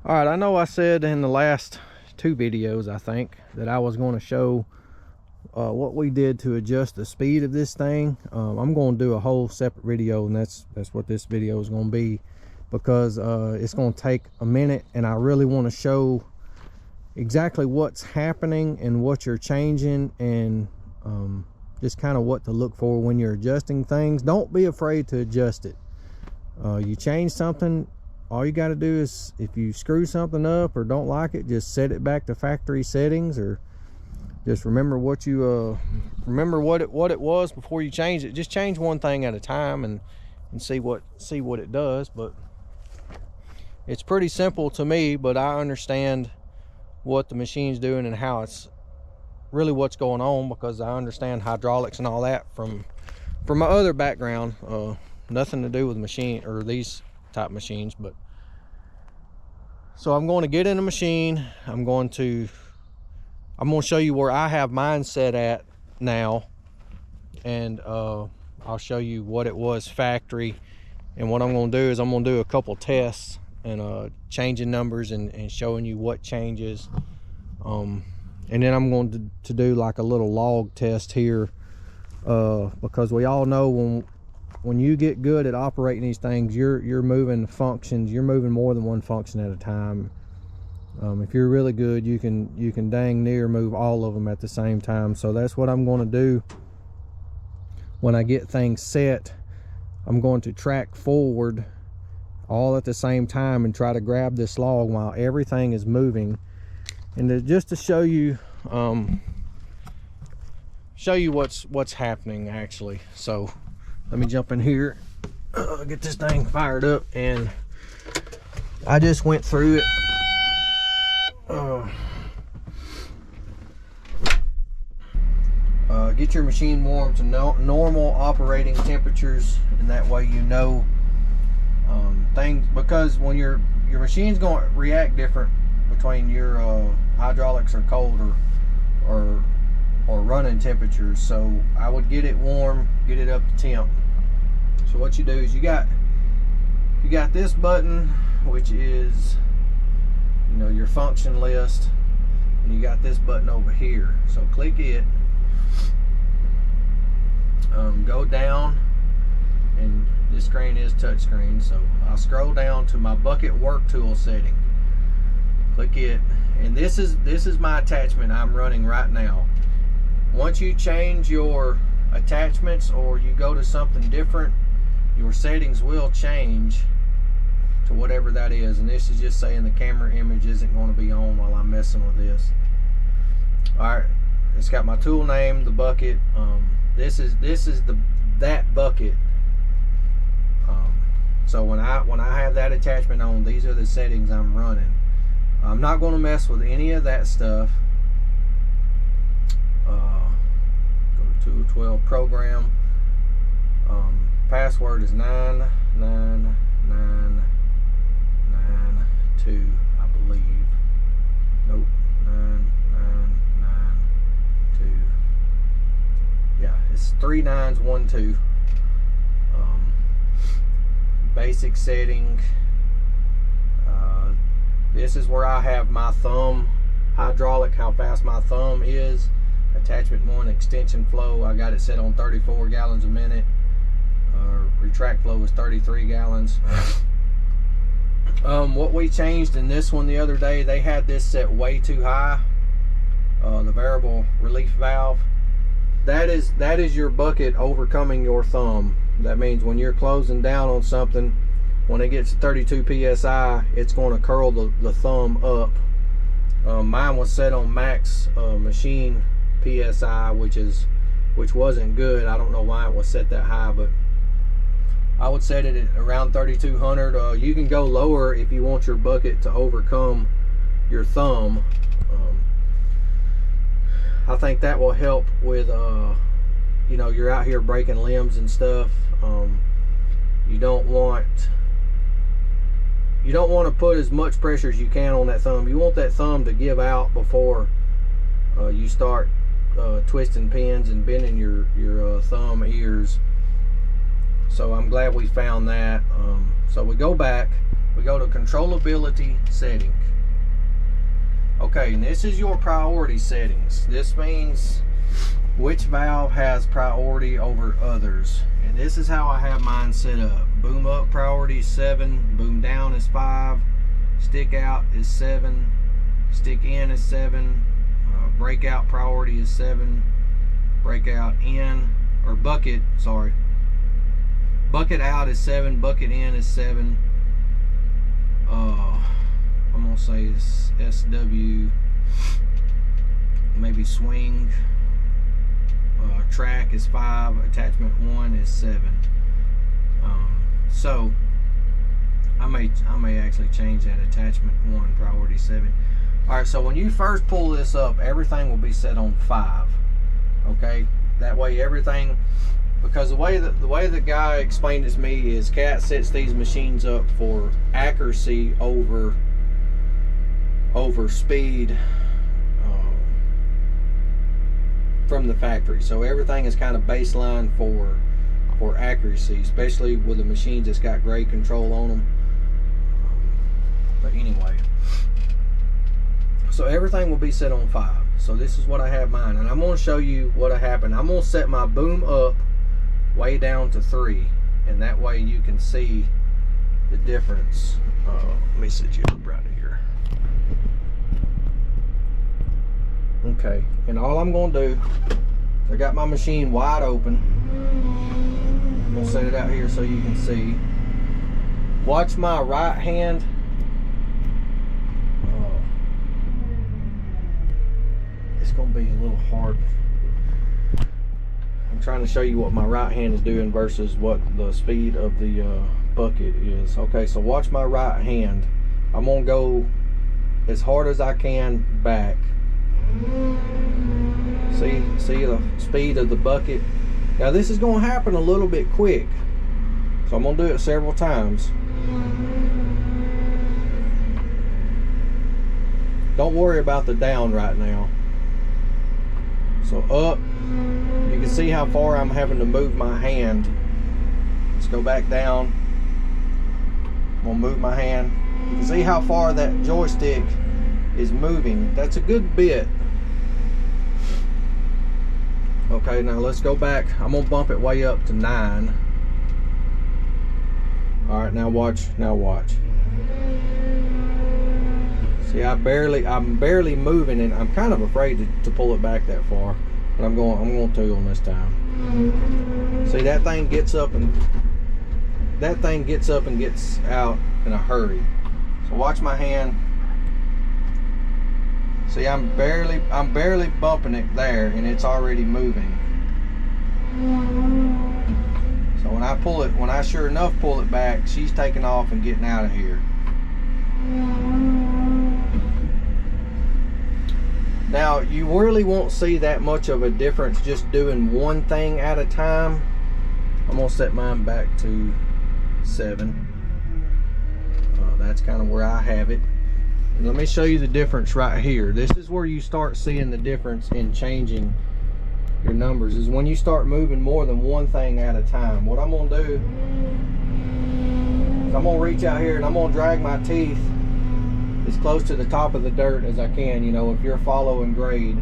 All right, I know I said in the last two videos, I think, that I was going to show what we did to adjust the speed of this thing. I'm going to do a whole separate video, and that's what this video is going to be, because it's going to take a minute, and I really want to show exactly what's happening and what you're changing, and just kind of what to look for when you're adjusting things. Don't be afraid to adjust it. You change something, all you got to do is, if you screw something up or don't like it, just set it back to factory settings, or just remember what you remember what it was before you change it. Just change one thing at a time and see what it does. But it's pretty simple to me, but I understand what the machine's doing and how it's really what's going on, because I understand hydraulics and all that from my other background. Nothing to do with machine or these type machines. But so I'm going to get in the machine. I'm going to show you where I have mine set at now, and I'll show you what it was factory. And what I'm going to do is I'm going to do a couple tests and changing numbers and showing you what changes, and then I'm going to do like a little log test here, because we all know when you get good at operating these things, you're moving functions, you're moving more than one function at a time. If you're really good, you can dang near move all of them at the same time. So that's what I'm going to do when I get things set. I'm going to track forward all at the same time and try to grab this log while everything is moving, and just to show you what's happening actually. So let me jump in here, get this thing fired up, and I just went through it. Get your machine warm to normal operating temperatures, and that way you know things, because when your machine's going to react different between your hydraulics are cold or running temperatures. So I would get it warm, get it up to temp. So what you do is you got this button, which is, you know, your function list, and you got this button over here. So click it, go down, and this screen is touch screen. So I'll scroll down to my bucket work tool setting, click it, and this is my attachment I'm running right now. Once you change your attachments or you go to something different, your settings will change to whatever that is. And this is just saying the camera image isn't going to be on while I'm messing with this. Alright, it's got my tool name, the bucket. This is that bucket. So when I have that attachment on, these are the settings I'm running. I'm not going to mess with any of that stuff. Go to 212 program. Password is 99992, I believe. Nope, 9992. Yeah, it's 3912. Basic setting. This is where I have my thumb hydraulic, how fast my thumb is. Attachment 1, extension flow, I got it set on 34 gallons a minute. Retract flow is 33 gallons. What we changed in this one the other day, they had this set way too high. The variable relief valve, that is your bucket overcoming your thumb. That means when you're closing down on something, when it gets to 32 psi, it's going to curl the thumb up. Mine was set on max machine psi, which wasn't good. I don't know why it was set that high, but I would set it at around 3200. You can go lower if you want your bucket to overcome your thumb. I think that will help with you know, you're out here breaking limbs and stuff. You don't want to put as much pressure as you can on that thumb. You want that thumb to give out before you start twisting pins and bending your thumb ears. So I'm glad we found that. So we go back, we go to controllability setting. Okay, and this is your priority settings. This means which valve has priority over others. And this is how I have mine set up. Boom up priority is 7, boom down is 5, stick out is 7, stick in is 7, breakout priority is 7, breakout in, or bucket, sorry. Bucket out is 7, bucket in is 7. I'm gonna say it's SW, maybe swing. Track is 5, attachment 1 is 7. So I may actually change that. Attachment 1 priority 7. Alright, so when you first pull this up, everything will be set on 5. Okay, that way everything, because the way the guy explained it to me is Cat sets these machines up for accuracy over speed from the factory. So everything is kind of baseline for accuracy, especially with the machines that's got grade control on them. But anyway, so everything will be set on 5. So this is what I have mine, and I'm going to show you what happened. I'm going to set my boom up way down to 3, and that way you can see the difference. Let me set you up right here. Okay, and all I'm going to do is I got my machine wide open. I'm going to set it out here so you can see. Watch my right hand. It's going to be a little hard. I'm trying to show you what my right hand is doing versus what the speed of the bucket is. Okay, so watch my right hand. I'm going to go as hard as I can back. See the speed of the bucket. Now this is going to happen a little bit quick, so I'm going to do it several times. Don't worry about the down right now. So up, you can see how far I'm having to move my hand. Let's go back down. I'm going to move my hand. You can see how far that joystick is moving. That's a good bit. Okay, now let's go back. I'm gonna bump it way up to 9. All right, now watch. See, I'm barely moving, and I'm kind of afraid to pull it back that far, but I'm going to on this time. See, that thing gets up and gets out in a hurry. So watch my hand. See, I'm barely bumping it there, and it's already moving. So when I sure enough pull it back, she's taking off and getting out of here. Now, you really won't see that much of a difference just doing one thing at a time. I'm gonna set mine back to 7. That's kind of where I have it. Let me show you the difference right here. This is where you start seeing the difference in changing your numbers, is when you start moving more than one thing at a time. What I'm going to do is I'm going to reach out here and I'm going to drag my teeth as close to the top of the dirt as I can, you know, if you're following grade.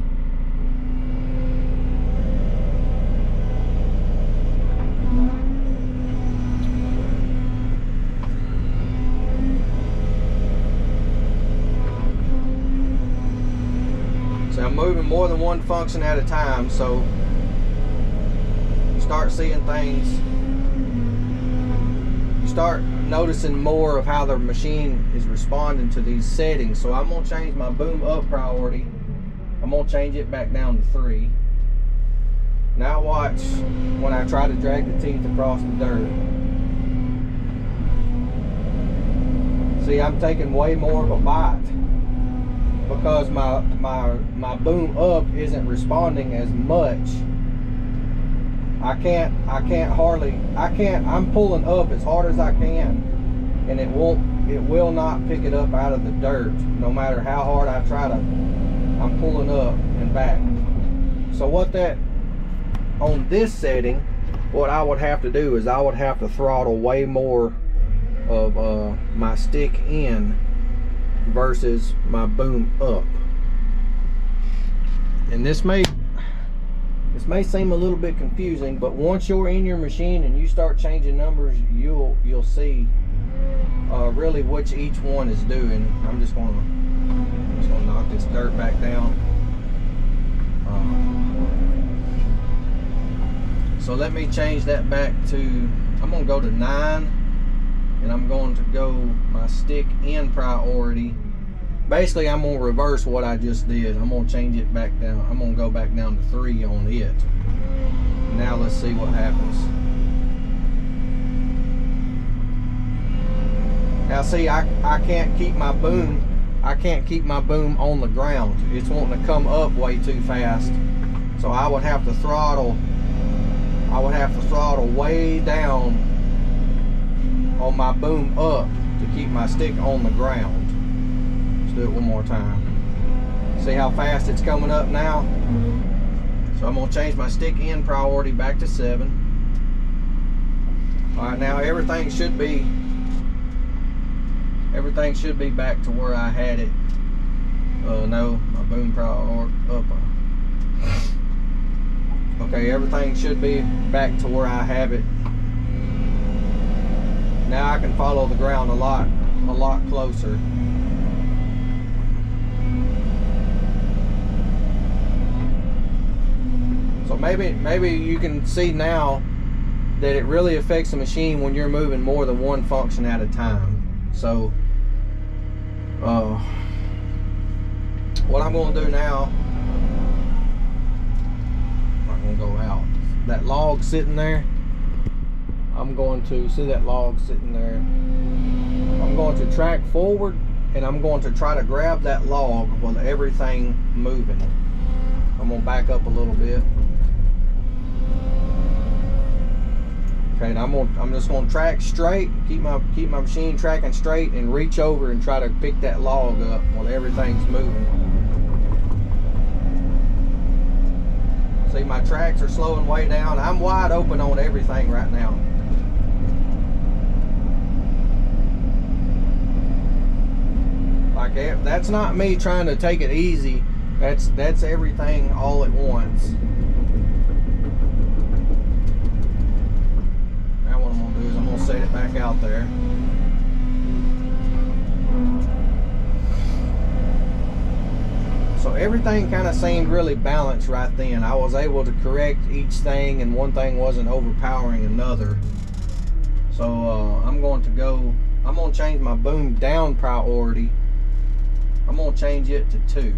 I'm moving more than one function at a time, so you start seeing things, you start noticing more of how the machine is responding to these settings. So I'm going to change my boom up priority. I'm going to change it back down to 3. Now watch when I try to drag the teeth across the dirt. See, I'm taking way more of a bite, because my boom up isn't responding as much. I'm pulling up as hard as I can, and it will not pick it up out of the dirt, no matter how hard I try to. I'm pulling up and back. So on this setting, what I would have to do is I would have to throttle way more of my stick in versus my boom up. And this may seem a little bit confusing, but once you're in your machine and you start changing numbers, you'll see really which each one is doing. I'm just gonna knock this dirt back down. So let me change that back to, I'm gonna go to 9, and I'm going to go my stick in priority. Basically, I'm gonna reverse what I just did. I'm gonna change it back down. I'm gonna go back down to 3 on it. Now let's see what happens. Now see, I can't keep my boom. I can't keep my boom on the ground. It's wanting to come up way too fast. So I would have to throttle. I would have to throttle way down on my boom up to keep my stick on the ground. Let's do it one more time. See how fast it's coming up now? So I'm gonna change my stick in priority back to 7. All right, now everything should be back to where I had it. No, my boom priority up. Okay, everything should be back to where I have it. Now I can follow the ground a lot closer. So maybe you can see now that it really affects the machine when you're moving more than one function at a time. So what I'm going to do now, I'm going to go out. That log sitting there, I'm going to see that log sitting there. I'm going to track forward, and I'm going to try to grab that log with everything moving. I'm going to back up a little bit. Okay, and I'm just going to track straight, keep my machine tracking straight, and reach over and try to pick that log up while everything's moving. See, my tracks are slowing way down. I'm wide open on everything right now. Like, that's not me trying to take it easy. That's everything all at once. Now what I'm gonna do is I'm gonna set it back out there. So everything kind of seemed really balanced right then. I was able to correct each thing, and one thing wasn't overpowering another. So I'm going to change my boom down priority. I'm going to change it to 2.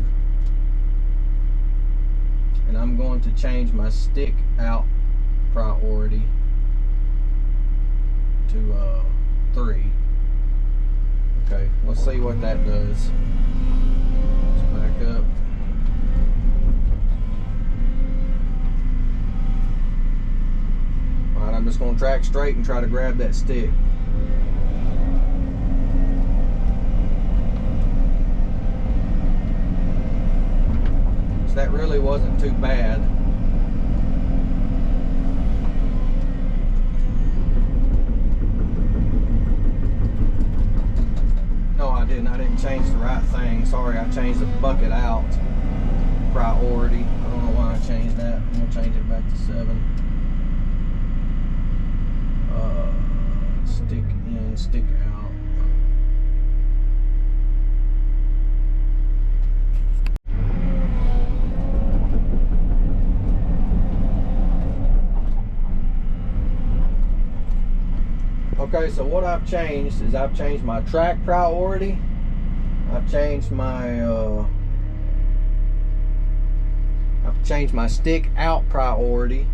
And I'm going to change my stick out priority to 3. Okay, let's see what that does. Let's back up. Alright, I'm just going to track straight and try to grab that stick. So that really wasn't too bad. No, I didn't. I didn't change the right thing. Sorry, I changed the bucket out priority. I don't know why I changed that. I'm going to change it back to 7. Stick in, stick out. Okay, so what I've changed is I've changed my track priority. I've changed my stick out priority,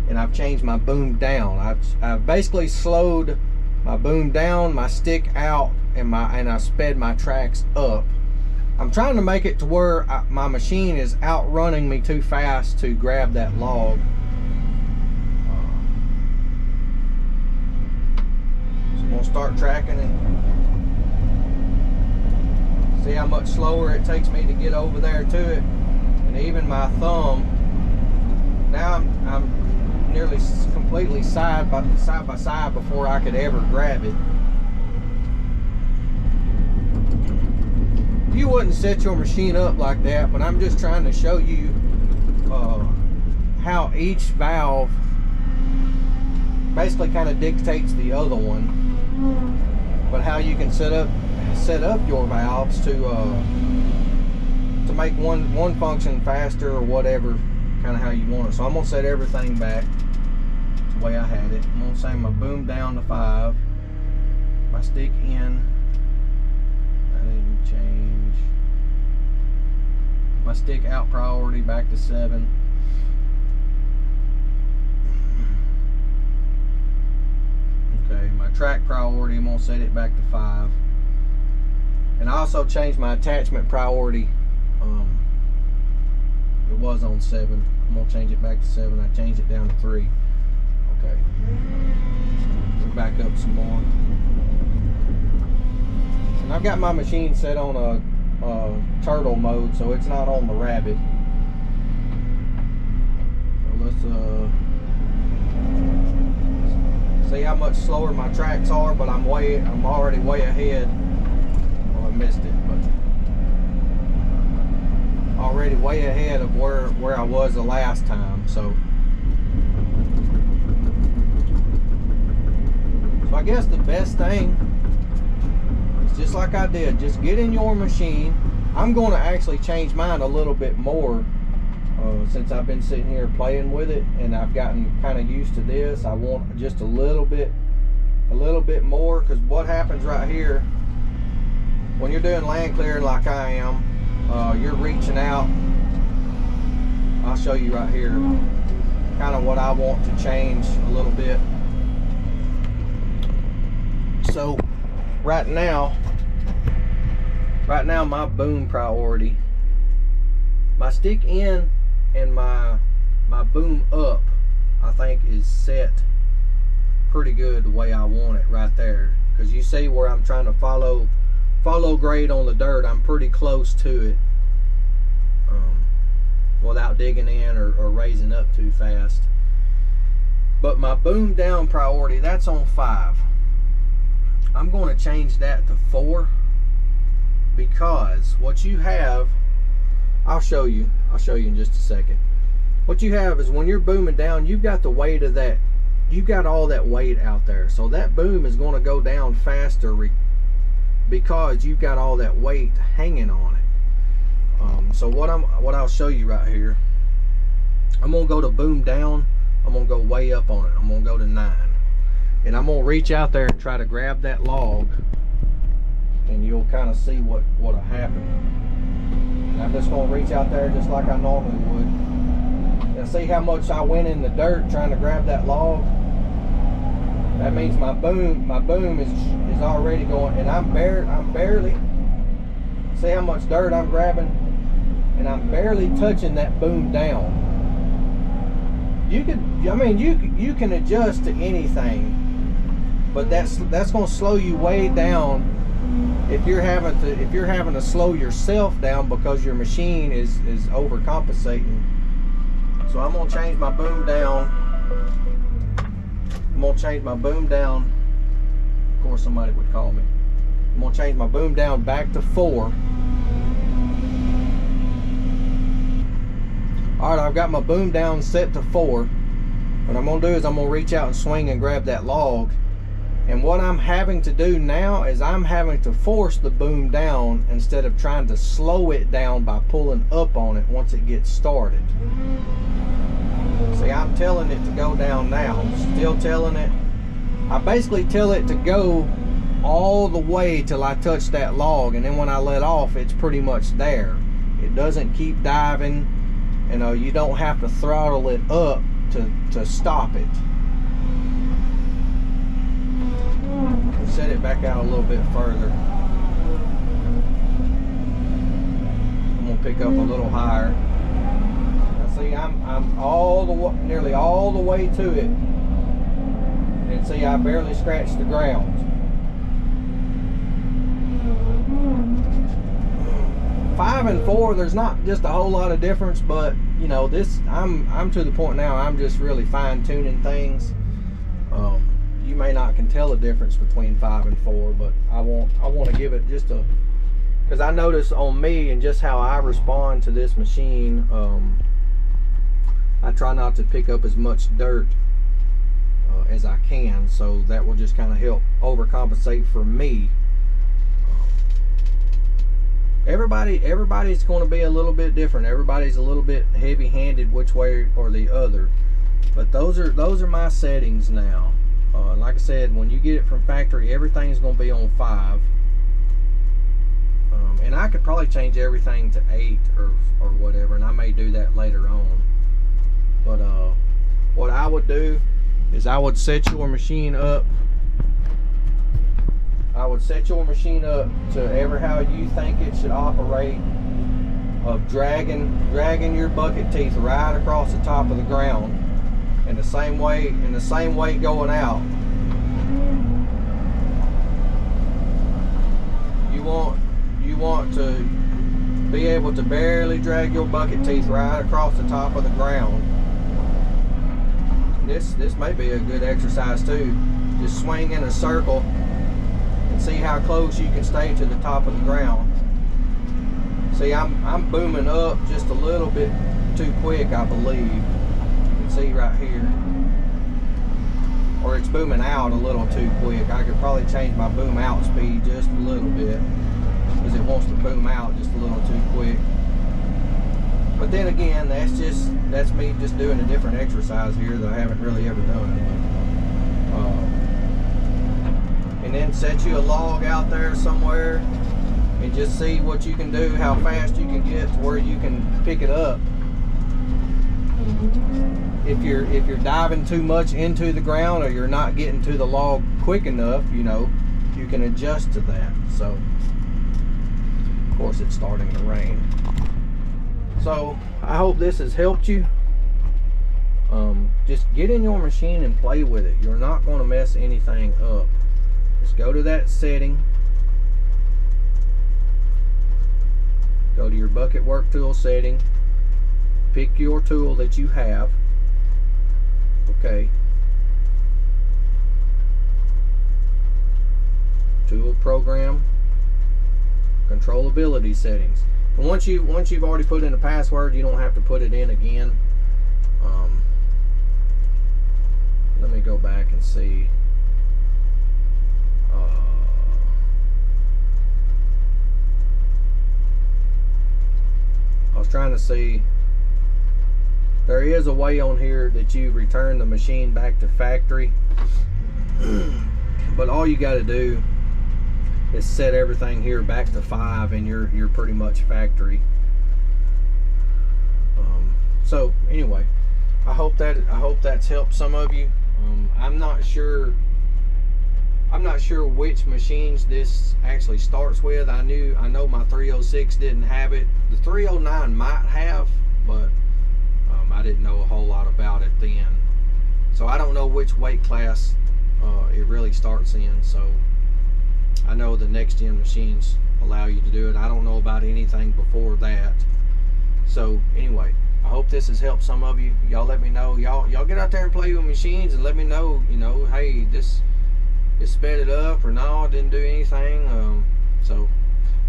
and I've changed my boom down. I've basically slowed my boom down, my stick out, and I sped my tracks up. I'm trying to make it to where my machine is outrunning me too fast to grab that log. So I'm gonna start tracking it. See how much slower it takes me to get over there to it, and even my thumb. Now I'm nearly completely side by side before I could ever grab it. you wouldn't set your machine up like that, but I'm just trying to show you how each valve basically kind of dictates the other one, but how you can set up your valves to make one function faster or whatever, kind of how you want it. So I'm gonna set everything back the way I had it. I'm gonna say my boom down to 5, my stick in, I didn't change, my stick out priority back to 7. Okay, my track priority, I'm gonna set it back to 5. And I also changed my attachment priority. It was on 7. I'm gonna change it back to 7. I changed it down to 3. Okay. We'll back up some more. And I've got my machine set on a turtle mode, so it's not on the rabbit. So let's see how much slower my tracks are, but I'm already way ahead. Well, I missed it, but already way ahead of where I was the last time. So I guess the best thing is, just like I did, just get in your machine. I'm going to actually change mine a little bit more since I've been sitting here playing with it, and I've gotten kind of used to this. I want just a little bit more, because what happens right here when you're doing land clearing like I am, you're reaching out. I'll show you right here kind of what I want to change a little bit. So right now my boom priority, my stick in and my boom up, I think is set pretty good the way I want it right there. Because you see where I'm trying to follow grade on the dirt, I'm pretty close to it without digging in or raising up too fast. But my boom down priority, that's on 5. I'm going to change that to 4, because what you have, I'll show you in just a second. What you have is, when you're booming down, you've got the weight of that, you've got all that weight out there, so that boom is going to go down faster because you've got all that weight hanging on it. So what I'll show you right here, I'm gonna go to boom down, I'm gonna go way up on it, I'm gonna go to 9, and I'm gonna reach out there and try to grab that log, and you'll kind of see what'll happen. And I'm just gonna reach out there just like I normally would. Now see how much I went in the dirt trying to grab that log? That means my boom is already going, and I'm barely, see how much dirt I'm grabbing, and I'm barely touching that boom down. You can adjust to anything, but that's going to slow you way down if you're having to slow yourself down because your machine is overcompensating. So I'm going to change my boom down. I'm going to change my boom down. Of course somebody would call me. I'm going to change my boom down back to 4. Alright, I've got my boom down set to 4. What I'm going to do is I'm going to reach out and swing and grab that log. And what I'm having to do now is I'm having to force the boom down instead of trying to slow it down by pulling up on it once it gets started. See, I'm telling it to go down now. I'm still telling it. I basically tell it to go all the way till I touch that log, and then when I let off, it's pretty much there. It doesn't keep diving. You know, you don't have to throttle it up to stop it. Set it back out a little bit further. I'm gonna pick up a little higher. Now see, I'm nearly all the way to it, and see, I barely scratched the ground. Five and 4, there's not just a whole lot of difference, but you know, this I'm to the point now I'm just really fine-tuning things. You may not can tell the difference between 5 and 4, but I want to give it just a because I notice on me and just how I respond to this machine, I try not to pick up as much dirt as I can, so that will just kind of help overcompensate for me. Everybody's going to be a little bit different. Everybody's a little bit heavy-handed which way or the other, but those are my settings now. Like I said, when you get it from factory, everything's going to be on 5, and I could probably change everything to 8 or whatever, and I may do that later on. But what I would do is I would set your machine up. I would set your machine up to ever how you think it should operate, of dragging your bucket teeth right across the top of the ground in the same way going out. You want to be able to barely drag your bucket teeth right across the top of the ground. This may be a good exercise too. Just swing in a circle and see how close you can stay to the top of the ground. See, I'm booming up just a little bit too quick, I believe. You can see right here. Or it's booming out a little too quick. I could probably change my boom out speed just a little bit, because it wants to boom out just a little too quick. But then again, that's me just doing a different exercise here that I haven't really ever done. And then set you a log out there somewhere and just see what you can do, how fast you can get to where you can pick it up. If you're diving too much into the ground, or you're not getting to the log quick enough, you can adjust to that. So, of course, it's starting to rain. So I hope this has helped you. Just get in your machine and play with it. You're not going to mess anything up. Just go to that setting, go to your bucket work tool setting, pick your tool that you have. Okay, tool program, controllability settings. And once you've already put in a password, you don't have to put it in again. Let me go back and see. I was trying to see. There is a way on here that you return the machine back to factory, but all you got to do is set everything here back to 5, and you're pretty much factory. So anyway, I hope that's helped some of you. I'm not sure which machines this actually starts with. I know my 306 didn't have it. The 309 might have, but I didn't know a whole lot about it then. So I don't know which weight class it really starts in. So I know the next gen machines allow you to do it. I don't know about anything before that. So anyway, I hope this has helped some of you. Y'all let me know. Y'all get out there and play with machines and let me know, hey, this sped it up, or no, didn't do anything. So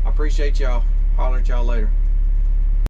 I appreciate y'all. Holler at y'all later.